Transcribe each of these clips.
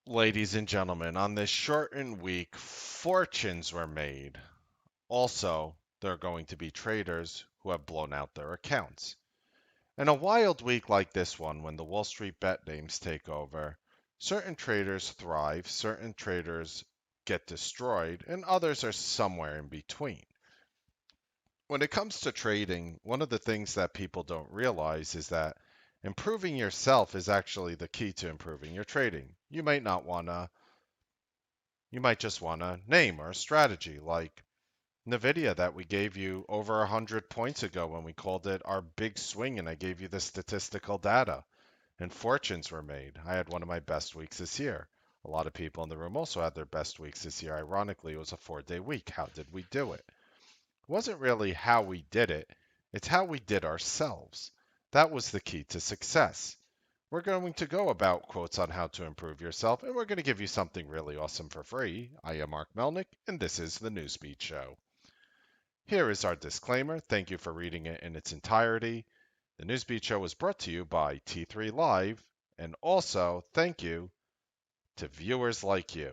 Ladies and gentlemen, on this shortened week, fortunes were made. Also, there are going to be traders who have blown out their accounts. In a wild week like this one, when the Wall Street bet names take over, certain traders thrive, certain traders get destroyed, and others are somewhere in between. When it comes to trading, one of the things that people don't realize is that improving yourself is actually the key to improving your trading. You might just want a name or a strategy like NVIDIA that we gave you over 100 points ago when we called it our big swing and I gave you the statistical data and fortunes were made. I had one of my best weeks this year. A lot of people in the room also had their best weeks this year. Ironically, it was a 4-day week. How did we do it? It wasn't really how we did it, it's how we did ourselves. That was the key to success. We're going to go about quotes on how to improve yourself, and we're going to give you something really awesome for free. I am Mark Melnick, and this is the Newsbeat Show. Here is our disclaimer. Thank you for reading it in its entirety. The Newsbeat Show is brought to you by T3 Live, and also thank you to viewers like you.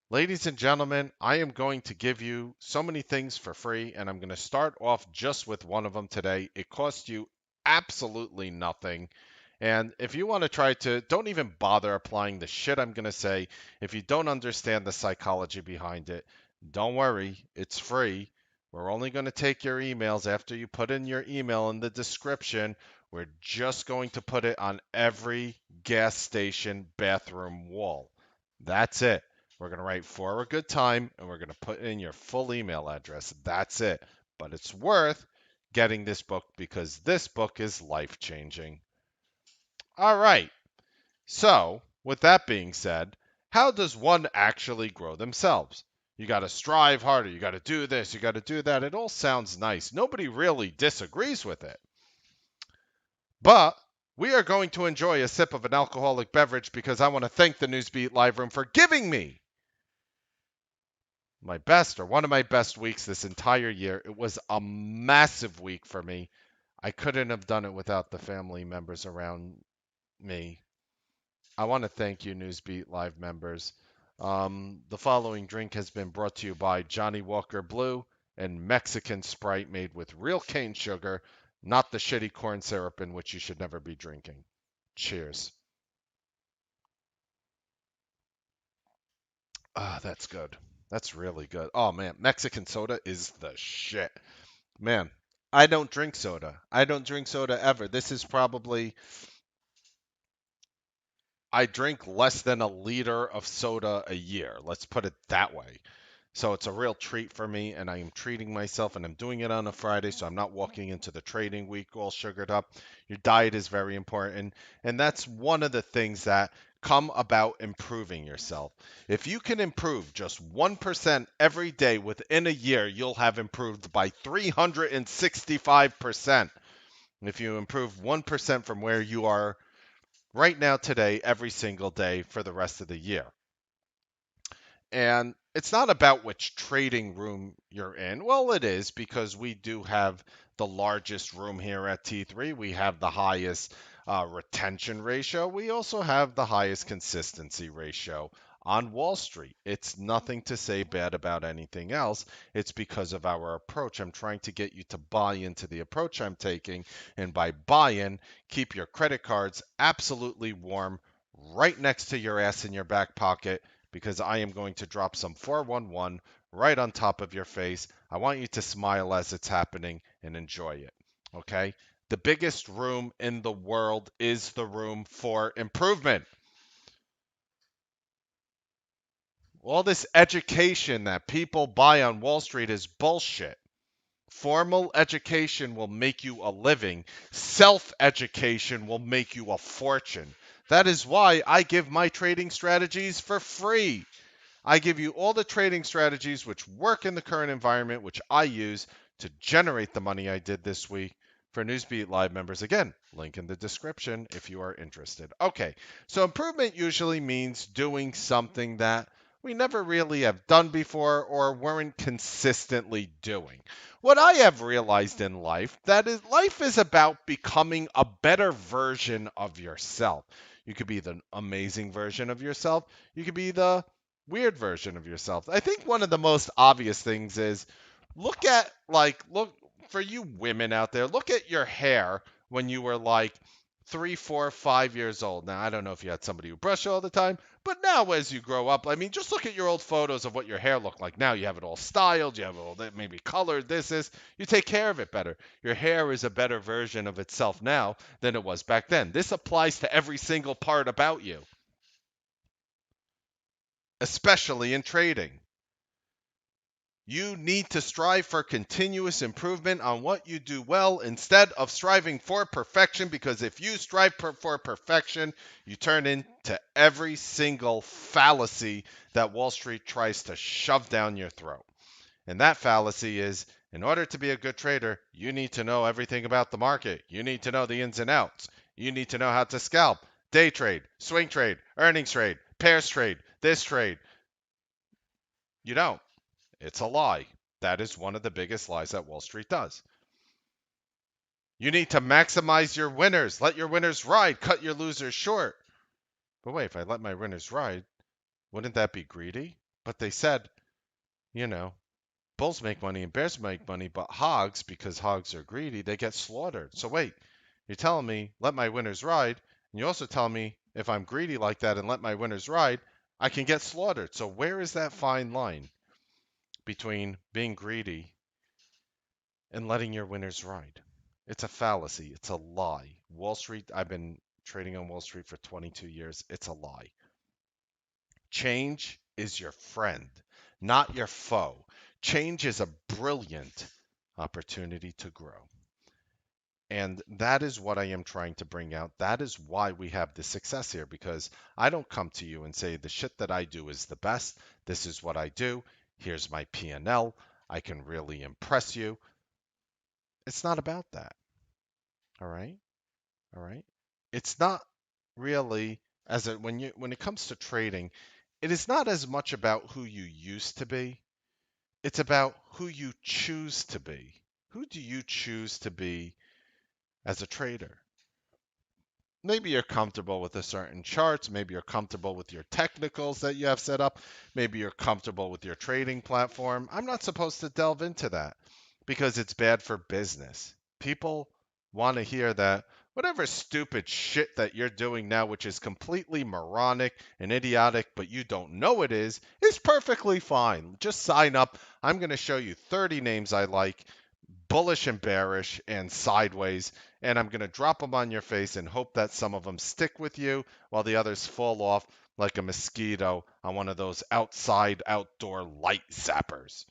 Ladies and gentlemen, I am going to give you so many things for free, and I'm going to start off just with one of them today. It costs you absolutely nothing. And if you want to try to, don't even bother applying the shit I'm going to say. If you don't understand the psychology behind it, don't worry, it's free. We're only going to take your emails after you put in your email in the description. We're just going to put it on every gas station bathroom wall. That's it. We're going to write for a good time and we're going to put in your full email address. That's it. But it's worth getting this book because this book is life changing. All right. So, with that being said, how does one actually grow themselves? You got to strive harder. You got to do this. You got to do that. It all sounds nice. Nobody really disagrees with it. But we are going to enjoy a sip of an alcoholic beverage because I want to thank the Newsbeat Live Room for giving me my best or one of my best weeks this entire year. It was a massive week for me. I couldn't have done it without the family members around me. I want to thank you, Newsbeat Live members. The following drink has been brought to you by Johnny Walker Blue and Mexican Sprite made with real cane sugar, not the shitty corn syrup in which you should never be drinking. Cheers. Ah, that's good. That's really good. Oh man, Mexican soda is the shit. Man, I don't drink soda. I don't drink soda ever. This is probably, I drink less than a liter of soda a year. Let's put it that way. So it's a real treat for me, and I am treating myself, and I'm doing it on a Friday, so I'm not walking into the trading week all sugared up. Your diet is very important, and that's one of the things that come about improving yourself. If you can improve just 1% every day within a year, you'll have improved by 365%. If you improve 1% from where you are right now today, every single day for the rest of the year. And it's not about which trading room you're in. Well, it is because we do have the largest room here at T3. We have the highest retention ratio. We also have the highest consistency ratio on Wall Street. It's nothing to say bad about anything else. It's because of our approach. I'm trying to get you to buy into the approach I'm taking. And by buy in, keep your credit cards absolutely warm right next to your ass in your back pocket because I am going to drop some 411 right on top of your face. I want you to smile as it's happening and enjoy it. Okay? The biggest room in the world is the room for improvement. All this education that people buy on Wall Street is bullshit. Formal education will make you a living. Self education will make you a fortune. That is why I give my trading strategies for free. I give you all the trading strategies which work in the current environment, which I use to generate the money I did this week for Newsbeat Live members. Again, link in the description if you are interested. Okay, so improvement usually means doing something that we never really have done before or weren't consistently doing. What I have realized in life that is life is about becoming a better version of yourself. You could be the amazing version of yourself. You could be the weird version of yourself. I think one of the most obvious things is look for you women out there, look at your hair when you were like 3, 4, 5 years old. Now, I don't know if you had somebody who brushed all the time, but now as you grow up, I mean, just look at your old photos of what your hair looked like. Now you have it all styled, you have it all maybe colored, this is, you take care of it better. Your hair is a better version of itself now than it was back then. This applies to every single part about you, especially in trading. You need to strive for continuous improvement on what you do well instead of striving for perfection, because if you strive for perfection, you turn into every single fallacy that Wall Street tries to shove down your throat. And that fallacy is, in order to be a good trader, you need to know everything about the market. You need to know the ins and outs. You need to know how to scalp, day trade, swing trade, earnings trade, pairs trade, this trade. You don't. It's a lie. That is one of the biggest lies that Wall Street does. You need to maximize your winners. Let your winners ride. Cut your losers short. But wait, if I let my winners ride, wouldn't that be greedy? But they said, you know, bulls make money and bears make money, but hogs, because hogs are greedy, they get slaughtered. So wait, you're telling me let my winners ride, and you also tell me if I'm greedy like that and let my winners ride, I can get slaughtered. So where is that fine line between being greedy and letting your winners ride? It's a fallacy. It's a lie. Wall Street, I've been trading on Wall Street for 22 years. It's a lie. Change is your friend, not your foe. Change is a brilliant opportunity to grow. And that is what I am trying to bring out. That is why we have this success here, because I don't come to you and say the shit that I do is the best. This is what I do. Here's my P&L. I can really impress you. It's not about that. All right? All right? It's not really when it comes to trading, it is not as much about who you used to be. It's about who you choose to be. Who do you choose to be as a trader? Maybe you're comfortable with a certain charts. Maybe you're comfortable with your technicals that you have set up. Maybe you're comfortable with your trading platform. I'm not supposed to delve into that because it's bad for business. People want to hear that whatever stupid shit that you're doing now, which is completely moronic and idiotic, but you don't know it is perfectly fine. Just sign up. I'm going to show you 30 names I like, bullish and bearish and sideways, and I'm going to drop them on your face and hope that some of them stick with you while the others fall off like a mosquito on one of those outside outdoor light zappers.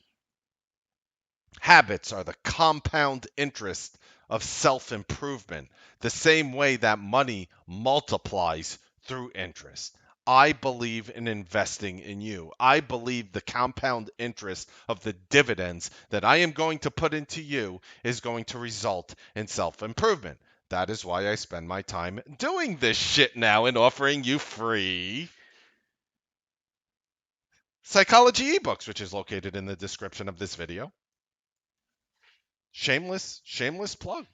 Habits are the compound interest of self improvement, the same way that money multiplies through interest. I believe in investing in you. I believe the compound interest of the dividends that I am going to put into you is going to result in self improvement. That is why I spend my time doing this shit now and offering you free psychology ebooks, which is located in the description of this video. Shameless plug.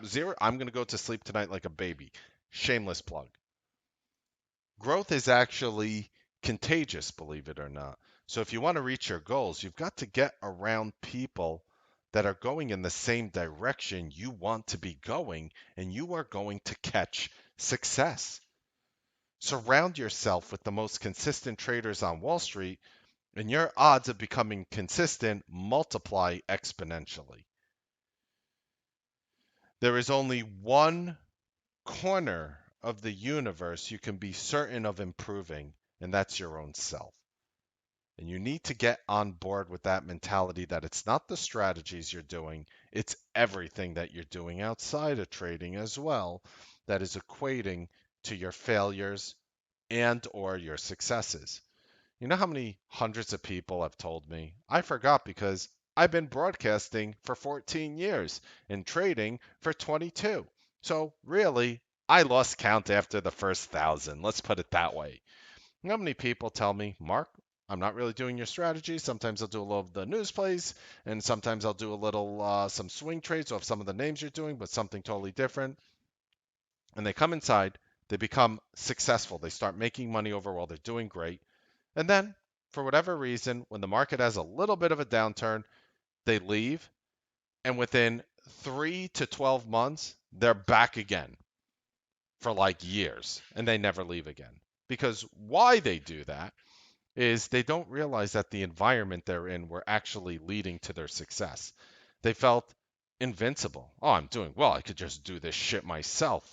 Zero. I'm gonna go to sleep tonight like a baby. Shameless plug. Growth is actually contagious, believe it or not. So if you want to reach your goals, you've got to get around people that are going in the same direction you want to be going, and you are going to catch success. Surround yourself with the most consistent traders on Wall Street, and your odds of becoming consistent multiply exponentially. There is only one corner of the universe you can be certain of improving, and that's your own self. And you need to get on board with that mentality that it's not the strategies you're doing, it's everything that you're doing outside of trading as well that is equating to your failures and or your successes. You know how many hundreds of people have told me? I forgot because I've been broadcasting for 14 years and trading for 22. So really, I lost count after the first 1,000. Let's put it that way. You know how many people tell me, Mark, I'm not really doing your strategy. Sometimes I'll do a little of the news plays, and sometimes I'll do a little some swing trades off some of the names you're doing, but something totally different. And they come inside, They become successful. They start making money overall. They're doing great. And then, for whatever reason, when the market has a little bit of a downturn, they leave. And within 3 to 12 months, they're back again for like years. And they never leave again. Because why they do that is they don't realize that the environment they're in were actually leading to their success. They felt invincible. Oh, I'm doing well. I could just do this shit myself.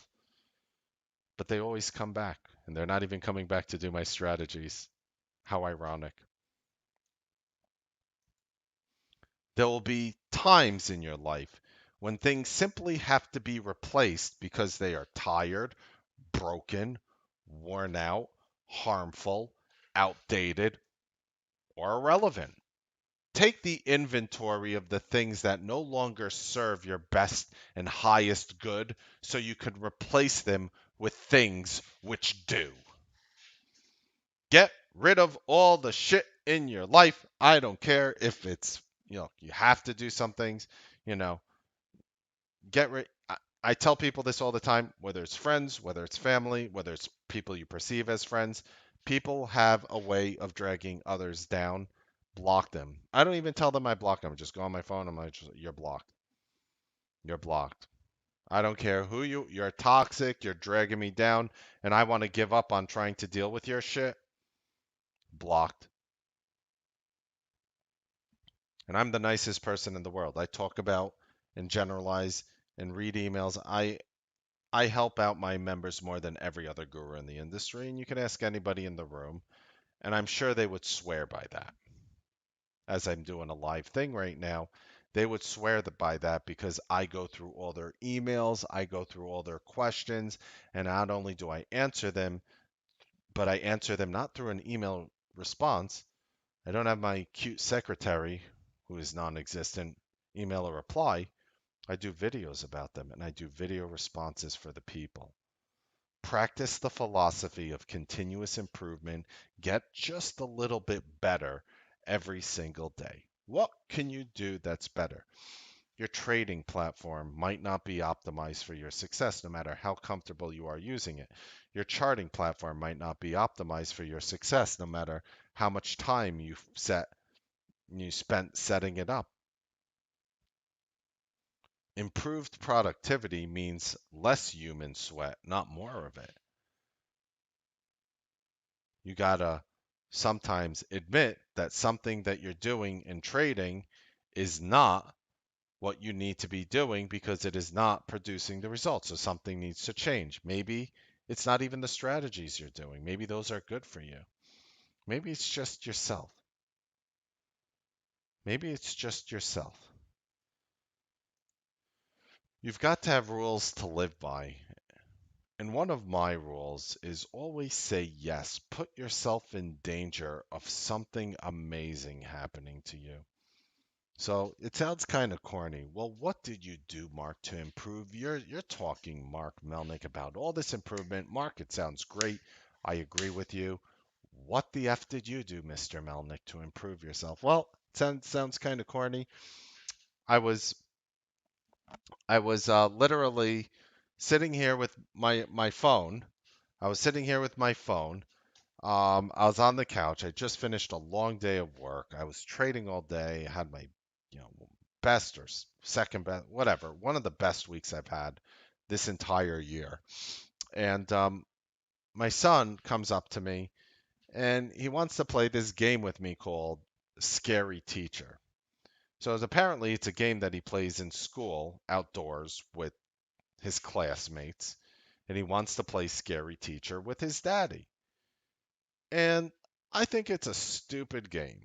But they always come back, and they're not even coming back to do my strategies. How ironic. There will be times in your life when things simply have to be replaced because they are tired, broken, worn out, harmful, outdated, or irrelevant. Take the inventory of the things that no longer serve your best and highest good so you can replace them with things which do. Get rid of all the shit in your life. I don't care if it's, you have to do some things, you know, get rid. I tell people this all the time, whether it's friends, whether it's family, whether it's people you perceive as friends, people have a way of dragging others down. Block them. I don't even tell them I block them. Just go on my phone. I'm like, you're blocked. You're blocked. I don't care who you're toxic. You're dragging me down, and I want to give up on trying to deal with your shit. Blocked. And I'm the nicest person in the world. I talk about and generalize and read emails. I help out my members more than every other guru in the industry, and you can ask anybody in the room, and I'm sure they would swear by that. As I'm doing a live thing right now, they would swear that by that because I go through all their emails, I go through all their questions, and not only do I answer them, but I answer them not through an email response. I don't have my cute secretary, who is non-existent, email a reply. I do videos about them, and I do video responses for the people. Practice the philosophy of continuous improvement. Get just a little bit better every single day. What can you do that's better? Your trading platform might not be optimized for your success, no matter how comfortable you are using it. Your charting platform might not be optimized for your success, no matter how much time you spent setting it up. Improved productivity means less human sweat, not more of it. You gotta sometimes admit that something that you're doing in trading is not what you need to be doing because it is not producing the results. So something needs to change. Maybe it's not even the strategies you're doing. Maybe those are good for you. Maybe it's just yourself. Maybe it's just yourself. You've got to have rules to live by. And one of my rules is always say yes. Put yourself in danger of something amazing happening to you. So it sounds kind of corny. Well, what did you do, Mark, to improve? You're talking, Mark Melnick, about all this improvement. Mark, it sounds great. I agree with you. What the F did you do, Mr. Melnick, to improve yourself? Well, it sounds kind of corny. I was I was literally sitting here with my phone. I was sitting here with my phone. I was on the couch. I just finished a long day of work. I was trading all day. I had my, you know, best or second best, whatever, one of the best weeks I've had this entire year. And my son comes up to me and he wants to play this game with me called Scary Teacher. So apparently it's a game that he plays in school outdoors with his classmates, and he wants to play Scary Teacher with his daddy. And I think it's a stupid game.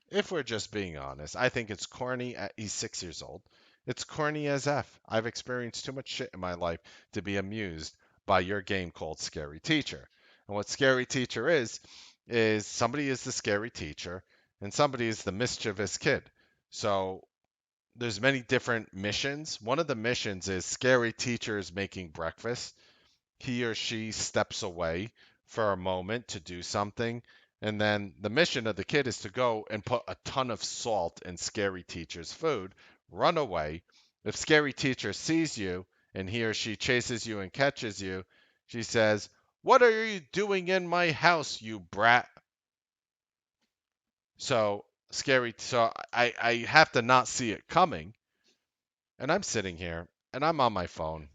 If we're just being honest, I think it's corny. He's 6 years old. It's corny as F. I've experienced too much shit in my life to be amused by your game called Scary Teacher. And what Scary Teacher is somebody is the scary teacher and somebody is the mischievous kid. So there's many different missions. One of the missions is scary teacher is making breakfast. He or she steps away for a moment to do something. And then the mission of the kid is to go and put a ton of salt in Scary Teacher's food, run away. If Scary Teacher sees you and he or she chases you and catches you, She says, "What are you doing in my house, you brat?" So scary. So I have to not see it coming. And I'm sitting here and I'm on my phone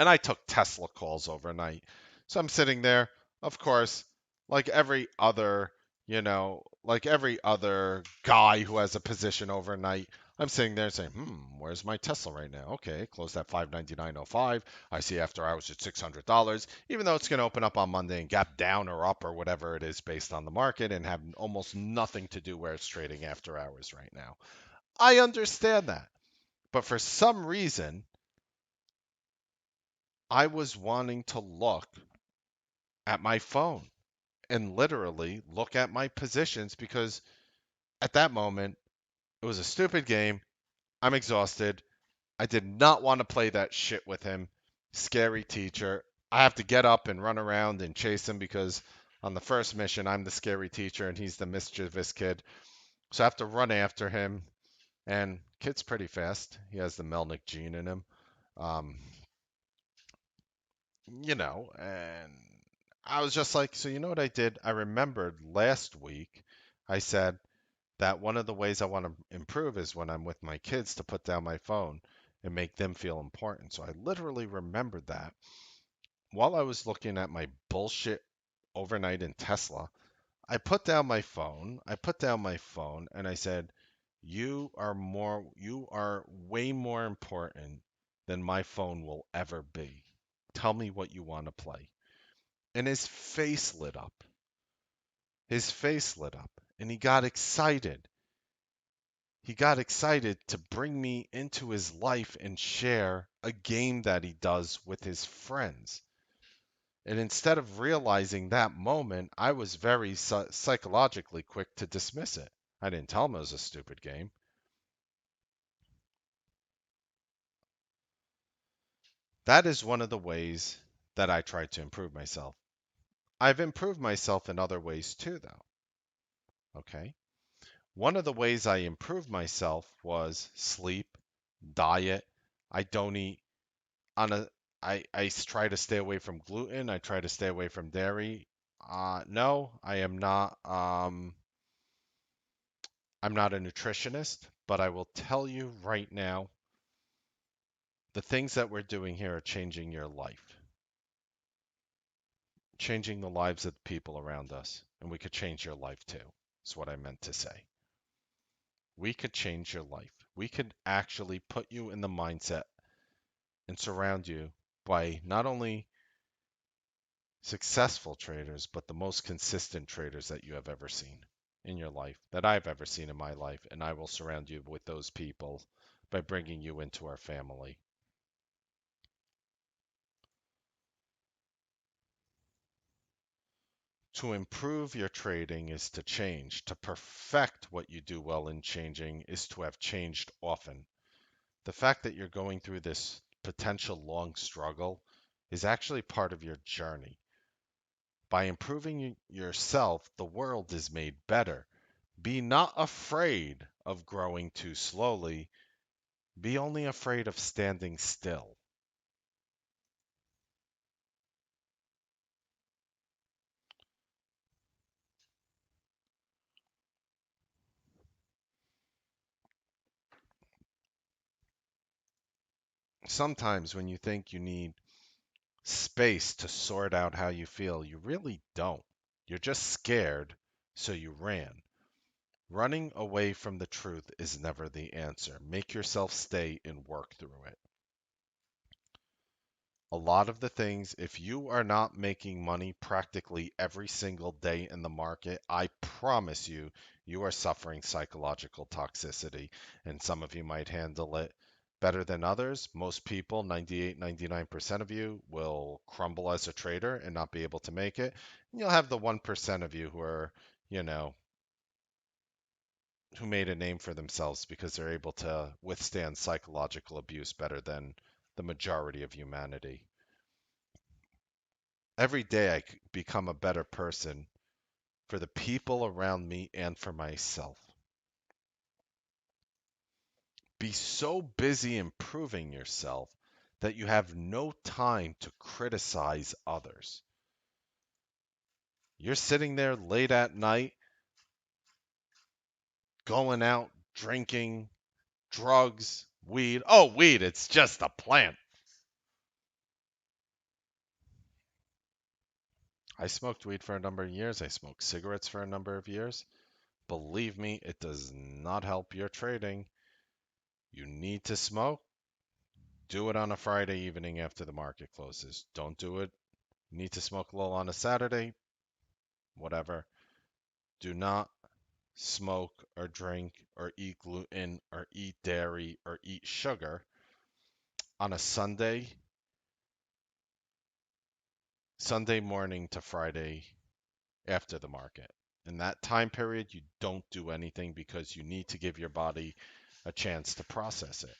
and I took Tesla calls overnight. So I'm sitting there, of course, like every other, like every other guy who has a position overnight. I'm sitting there saying, where's my Tesla right now? Okay, closed at 599.05. I see after hours at $600, even though it's going to open up on Monday and gap down or up or whatever it is based on the market and have almost nothing to do where it's trading after hours right now. I understand that. But for some reason, I was wanting to look at my phone and literally look at my positions because at that moment, it was a stupid game. I'm exhausted. I did not want to play that shit with him. Scary teacher. I have to get up and run around and chase him because on the first mission, I'm the scary teacher and he's the mischievous kid. So I have to run after him. And kid's pretty fast. He has the Melnick gene in him. Um, and I was just like, so you know what I did? I remembered last week I said that one of the ways I want to improve is when I'm with my kids to put down my phone and make them feel important. So I literally remembered that while I was looking at my bullshit overnight in Tesla. I put down my phone. I put down my phone and I said, you are way more important than my phone will ever be. Tell me what you want to play. And his face lit up. His face lit up. And he got excited. He got excited to bring me into his life and share a game that he does with his friends. And instead of realizing that moment, I was very psychologically quick to dismiss it. I didn't tell him it was a stupid game. That is one of the ways that I try to improve myself. I've improved myself in other ways too, though. Okay. One of the ways I improved myself was sleep, diet. I don't eat on a I try to stay away from gluten. I try to stay away from dairy. No, I am not. I'm not a nutritionist, but I will tell you right now, the things that we're doing here are changing your life, changing the lives of the people around us, and we could change your life too. Is what I meant to say. We could change your life. We could actually put you in the mindset and surround you by not only successful traders, but the most consistent traders that you have ever seen in your life, that I've ever seen in my life. And I will surround you with those people by bringing you into our family. To improve your trading is to change. To perfect what you do well in changing is to have changed often. The fact that you're going through this potential long struggle is actually part of your journey. By improving yourself, the world is made better. Be not afraid of growing too slowly. Be only afraid of standing still. Sometimes when you think you need space to sort out how you feel, you really don't. You're just scared, so you ran. Running away from the truth is never the answer. Make yourself stay and work through it. A lot of the things, if you are not making money practically every single day in the market, I promise you, you are suffering psychological toxicity. And some of you might handle it better than others. Most people, 98, 99% of you, will crumble as a trader and not be able to make it. And you'll have the 1% of you who are, you know, who made a name for themselves because they're able to withstand psychological abuse better than the majority of humanity. Every day I become a better person for the people around me and for myself. Be so busy improving yourself that you have no time to criticize others. You're sitting there late at night, going out, drinking, drugs, weed. Oh, weed, it's just a plant. I smoked weed for a number of years. I smoked cigarettes for a number of years. Believe me, it does not help your trading. You need to smoke. Do it on a Friday evening after the market closes. Don't do it. You need to smoke a little on a Saturday, whatever. Do not smoke or drink or eat gluten or eat dairy or eat sugar on a Sunday morning to Friday after the market. In that time period, you don't do anything because you need to give your body a chance to process it.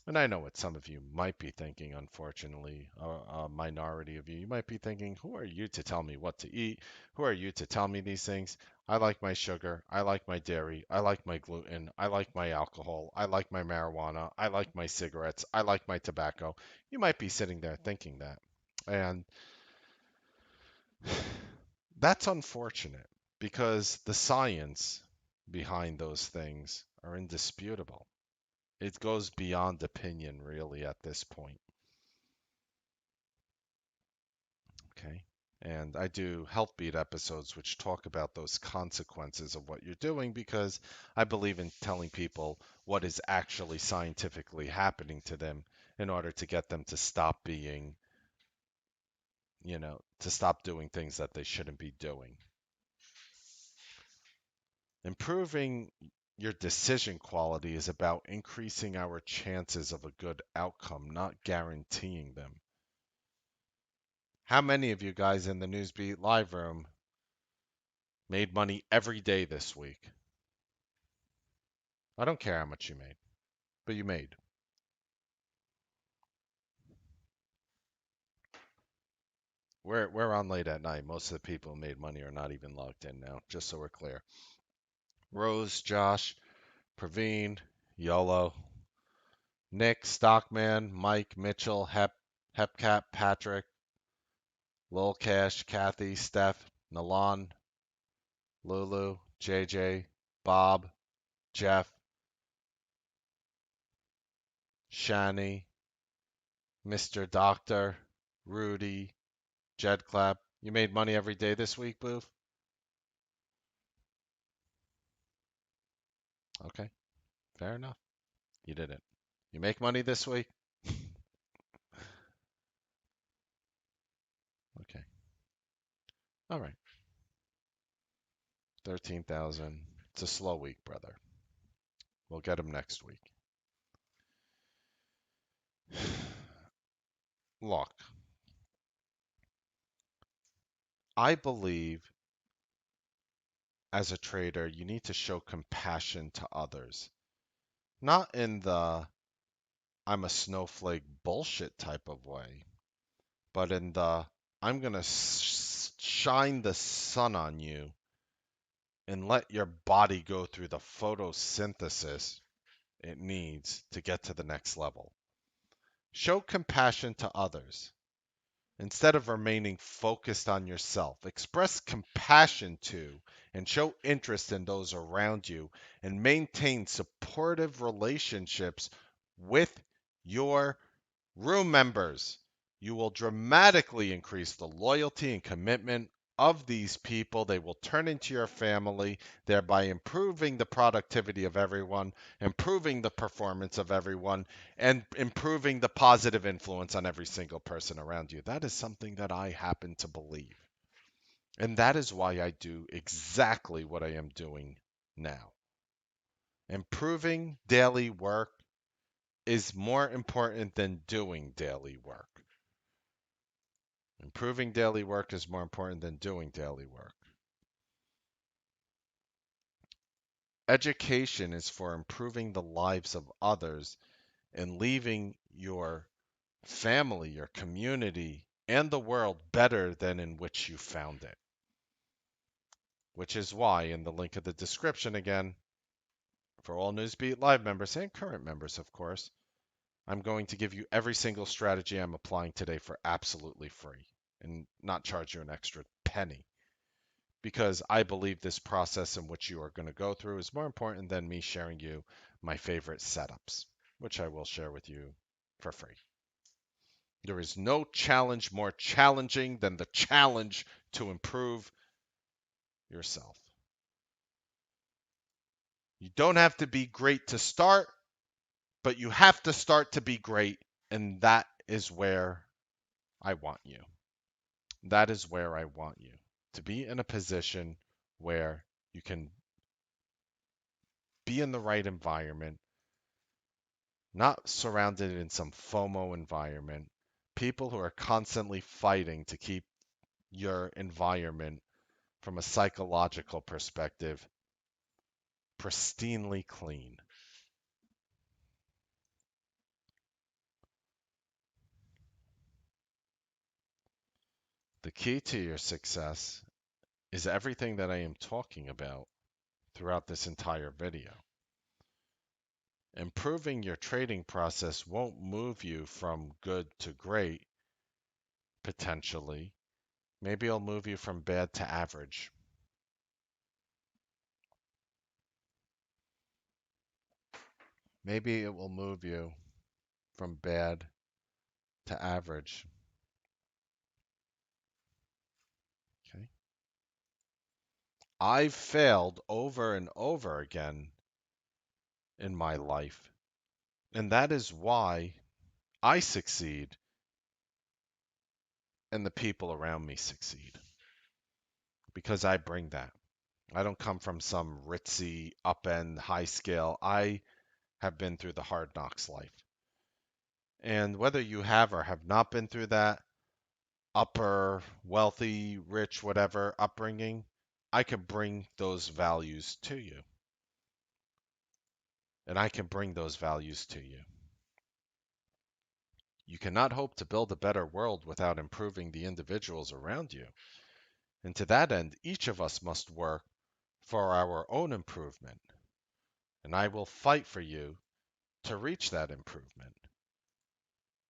And I know what some of you might be thinking, unfortunately, a minority of you. You might be thinking, who are you to tell me what to eat? Who are you to tell me these things? I like my sugar. I like my dairy. I like my gluten. I like my alcohol. I like my marijuana. I like my cigarettes. I like my tobacco. You might be sitting there thinking that. And that's unfortunate because the science behind those things are indisputable. It goes beyond opinion, really, at this point. Okay. And I do health beat episodes which talk about those consequences of what you're doing because I believe in telling people what is actually scientifically happening to them in order to get them to stop being, to stop doing things that they shouldn't be doing. Improving your decision quality is about increasing our chances of a good outcome, not guaranteeing them. How many of you guys in the Newsbeat live room made money every day this week? I don't care how much you made, but you made. We're on late at night. Most of the people who made money are not even logged in now, just so we're clear. Rose, Josh, Praveen, Yolo, Nick, Stockman, Mike, Mitchell, Hepcat, Patrick, Lil Cash, Kathy, Steph, Nalan, Lulu, JJ, Bob, Jeff, Shani, Mr. Doctor, Rudy, Jed Clap. You made money every day this week, Booth? Okay, fair enough. You didn't. You make money this week? Okay. All right. 13,000. It's a slow week, brother. We'll get him next week. Look, I believe as a trader, you need to show compassion to others. Not in the I'm a snowflake bullshit type of way, but in the I'm going to shine the sun on you and let your body go through the photosynthesis it needs to get to the next level. Show compassion to others. Instead of remaining focused on yourself, express compassion to and show interest in those around you and maintain supportive relationships with your room members. You will dramatically increase the loyalty and commitment of these people. They will turn into your family, thereby improving the productivity of everyone, improving the performance of everyone, and improving the positive influence on every single person around you. That is something that I happen to believe. And that is why I do exactly what I am doing now. Improving daily work is more important than doing daily work. Improving daily work is more important than doing daily work. Education is for improving the lives of others and leaving your family, your community, and the world better than in which you found it. Which is why, in the link of the description again, for all Newsbeat Live members and current members, of course, I'm going to give you every single strategy I'm applying today for absolutely free and not charge you an extra penny because I believe this process in which you are going to go through is more important than me sharing you my favorite setups, which I will share with you for free. There is no challenge more challenging than the challenge to improve yourself. You don't have to be great to start, but you have to start to be great, and that is where I want you. That is where I want you to be in a position where you can be in the right environment, not surrounded in some FOMO environment, people who are constantly fighting to keep your environment from a psychological perspective pristinely clean. The key to your success is everything that I am talking about throughout this entire video. Improving your trading process won't move you from good to great, potentially. Maybe it'll move you from bad to average. Maybe it will move you from bad to average. Okay. I've failed over and over again in my life, and that is why I succeed and the people around me succeed because I bring that. I don't come from some ritzy, up end, high scale. I have been through the hard knocks life. And whether you have or have not been through that upper, wealthy, rich, whatever upbringing, I can bring those values to you. And I can bring those values to you. You cannot hope to build a better world without improving the individuals around you. And to that end, each of us must work for our own improvement. And I will fight for you to reach that improvement.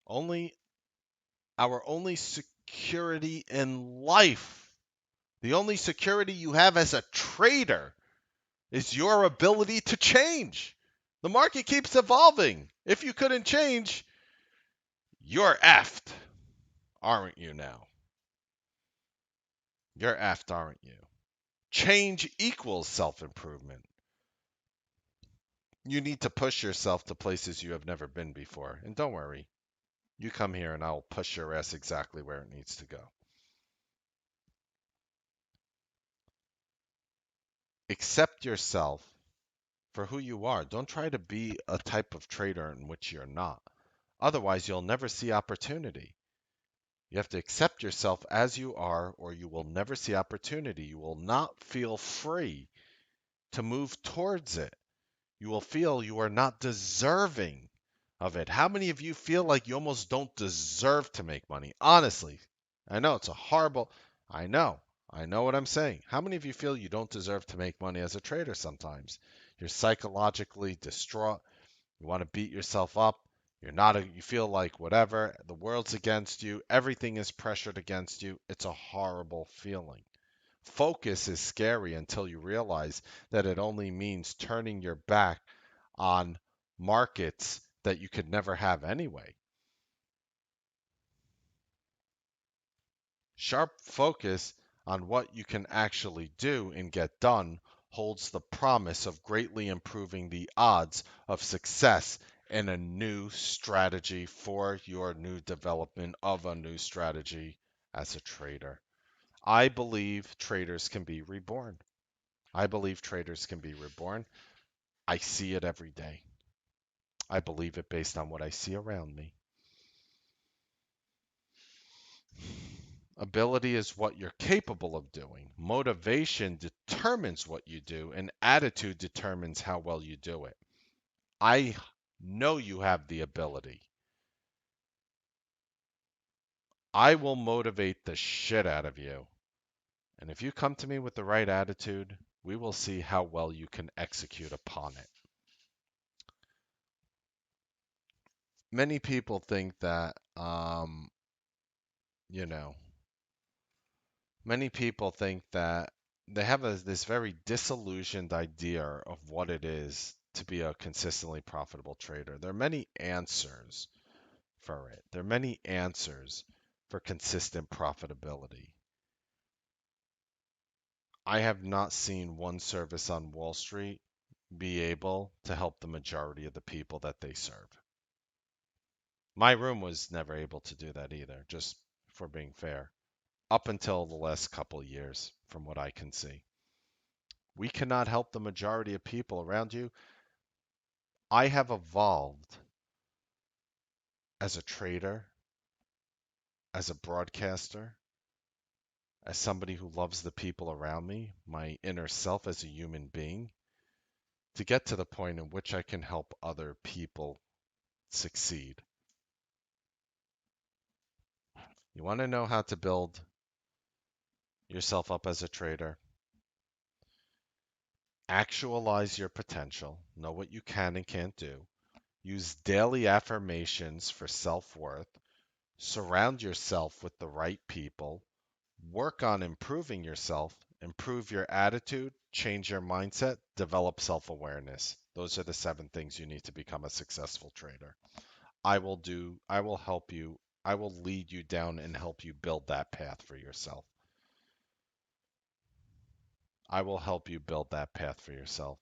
Only our only security in life, the only security you have as a trader is your ability to change. The market keeps evolving. If you couldn't change, you're effed, aren't you now? You're effed, aren't you? Change equals self improvement. You need to push yourself to places you have never been before. And don't worry, you come here and I'll push your ass exactly where it needs to go. Accept yourself for who you are. Don't try to be a type of trader in which you're not. Otherwise, you'll never see opportunity. You have to accept yourself as you are, or you will never see opportunity. You will not feel free to move towards it. You will feel you are not deserving of it. How many of you feel like you almost don't deserve to make money? Honestly, I know it's a horrible, I know, I know what I'm saying. How many of you feel you don't deserve to make money as a trader sometimes? You're psychologically distraught. You want to beat yourself up. You feel like whatever, the world's against you, everything is pressured against you. It's a horrible feeling. Focus is scary until you realize that it only means turning your back on markets that you could never have anyway. Sharp focus on what you can actually do and get done holds the promise of greatly improving the odds of success in a new strategy for your new development of a new strategy as a trader. I believe traders can be reborn. I believe traders can be reborn. I see it every day. I believe it based on what I see around me. Ability is what you're capable of doing. Motivation determines what you do, and attitude determines how well you do it. I know you have the ability. I will motivate the shit out of you. And if you come to me with the right attitude, we will see how well you can execute upon it. many people think that, you know, many people think that they have this very disillusioned idea of what it is to be a consistently profitable trader. There are many answers for it. There are many answers for consistent profitability. I have not seen one service on Wall Street be able to help the majority of the people that they serve. My room was never able to do that either, just for being fair, up until the last couple of years, from what I can see. We cannot help the majority of people around you. I have evolved as a trader, as a broadcaster, as somebody who loves the people around me, my inner self as a human being, to get to the point in which I can help other people succeed. You want to know how to build yourself up as a trader? Actualize your potential, know what you can and can't do, use daily affirmations for self worth, surround yourself with the right people, work on improving yourself, improve your attitude, change your mindset, develop self awareness. Those are the 7 things you need to become a successful trader. I will help you, I will lead you down and help you build that path for yourself. I will help you build that path for yourself.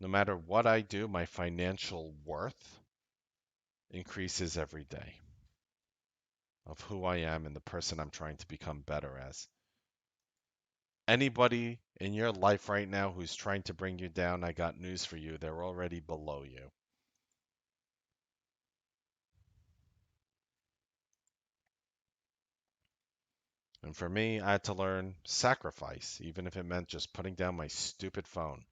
No matter what I do, my financial worth increases every day of who I am and the person I'm trying to become better as. Anybody in your life right now who's trying to bring you down, I got news for you. They're already below you. And for me, I had to learn sacrifice, even if it meant just putting down my stupid phone.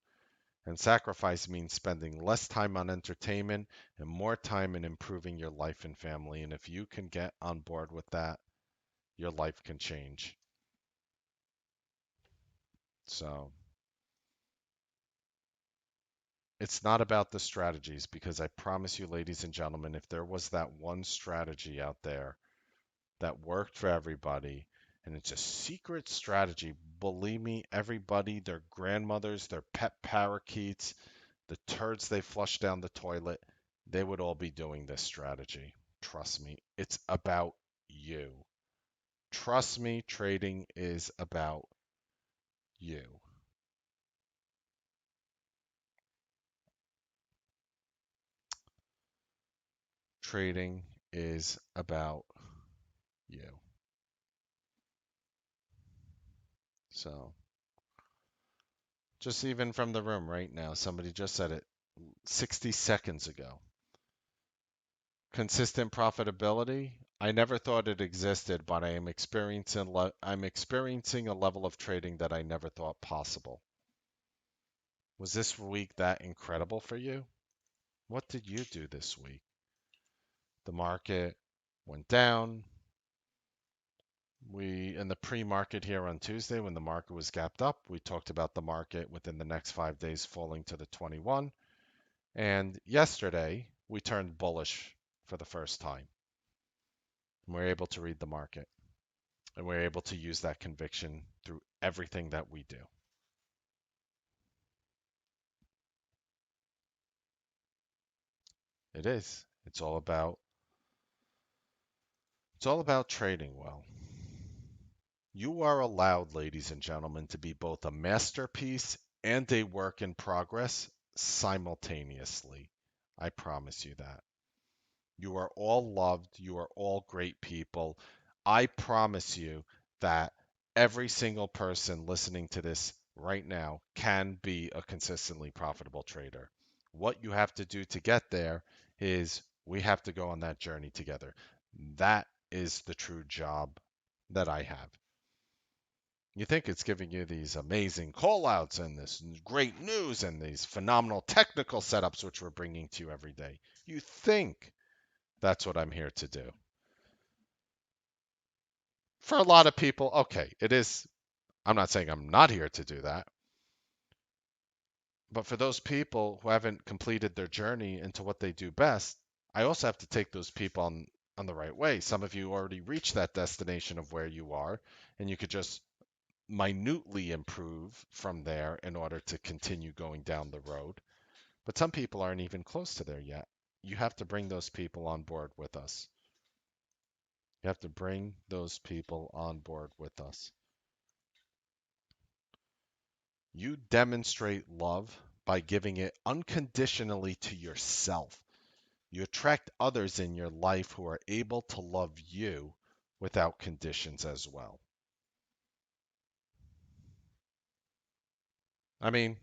And sacrifice means spending less time on entertainment and more time in improving your life and family. And if you can get on board with that, your life can change. So it's not about the strategies because I promise you, ladies and gentlemen, if there was that one strategy out there that worked for everybody and it's a secret strategy, believe me, everybody, their grandmothers, their pet parakeets, the turds they flush down the toilet, they would all be doing this strategy. Trust me, it's about you. Trust me, trading is about you. Trading is about you. So, just even from the room right now, somebody just said it 60 seconds ago. Consistent profitability. I never thought it existed, but I'm experiencing a level of trading that I never thought possible. Was this week that incredible for you? What did you do this week? The market went down. We in the pre-market here on Tuesday when the market was gapped up, we talked about the market within the next 5 days falling to the 21. And yesterday, we turned bullish for the first time. And we're able to read the market. And we're able to use that conviction through everything that we do. It is. It's all about trading well. You are allowed, ladies and gentlemen, to be both a masterpiece and a work in progress simultaneously. I promise you that. You are all loved. You are all great people. I promise you that every single person listening to this right now can be a consistently profitable trader. What you have to do to get there is we have to go on that journey together. That is the true job that I have. You think it's giving you these amazing call outs and this great news and these phenomenal technical setups, which we're bringing to you every day. You think that's what I'm here to do. For a lot of people, okay, it is. I'm not saying I'm not here to do that, But for those people who haven't completed their journey into what they do best, I also have to take those people on the right way. Some of you already reached that destination of where you are, and you could just minutely improve from there in order to continue going down the road. But some people aren't even close to there yet. You have to bring those people on board with us. You have to bring those people on board with us. You demonstrate love by giving it unconditionally to yourself. You attract others in your life who are able to love you without conditions as well. I mean,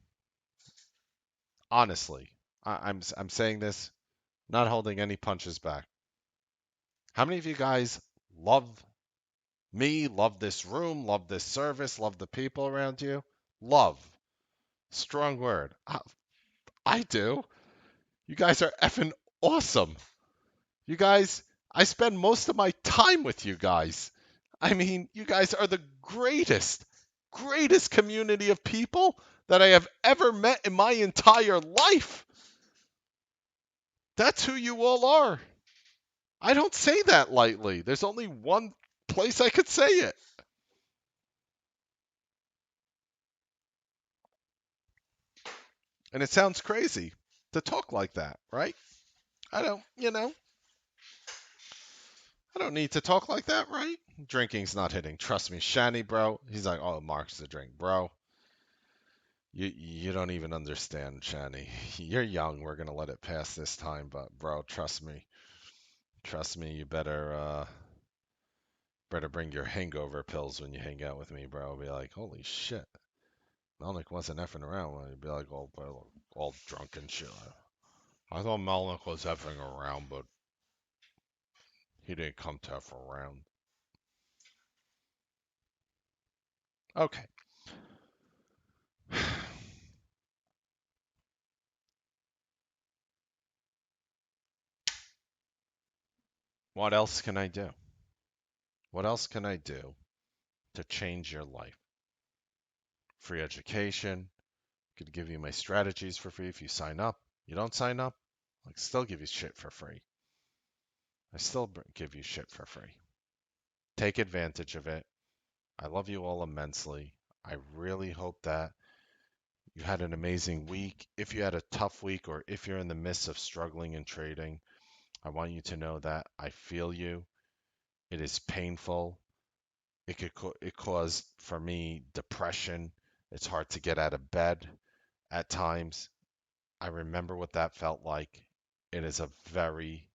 honestly, I'm saying this, not holding any punches back. How many of you guys love me, love this room, love this service, love the people around you? Love. Strong word. I do. You guys are effing awesome. You guys, I spend most of my time with you guys. I mean, you guys are the greatest community of people that I have ever met in my entire life. That's who you all are. I don't say that lightly. There's only one place I could say it. And it sounds crazy to talk like that, right? I don't, I don't need to talk like that, right? Drinking's not hitting. Trust me, Shani, bro. He's like, oh, Mark's the drink, bro. You don't even understand, Shani. You're young. We're gonna let it pass this time, but bro, trust me. Trust me. You better bring your hangover pills when you hang out with me, bro. Be like, holy shit, Melnick wasn't effing around. When he'd be like all drunk and shit. I thought Melnick was effing around, but he didn't come to eff around. Okay. What else can I do? What else can I do to change your life? Free education. Could give you my strategies for free if you sign up. You don't sign up, I still give you shit for free. I still give you shit for free. Take advantage of it. I love you all immensely. I really hope that you had an amazing week. If you had a tough week or if you're in the midst of struggling in trading, I want you to know that I feel you. It is painful. It caused for me depression. It's hard to get out of bed at times. I remember what that felt like. It is a very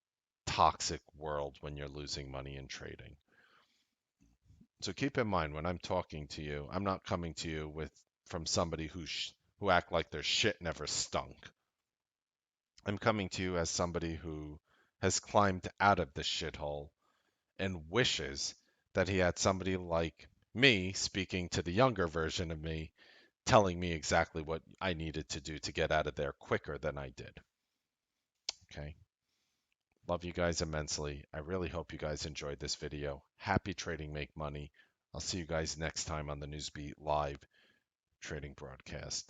toxic world when you're losing money in trading. So keep in mind when I'm talking to you, I'm not coming to you with from somebody who act like their shit never stunk. I'm coming to you as somebody who has climbed out of the shithole and wishes that he had somebody like me speaking to the younger version of me, telling me exactly what I needed to do to get out of there quicker than I did. Okay. Love you guys immensely. I really hope you guys enjoyed this video. Happy trading, make money. I'll see you guys next time on the Newsbeat live trading broadcast.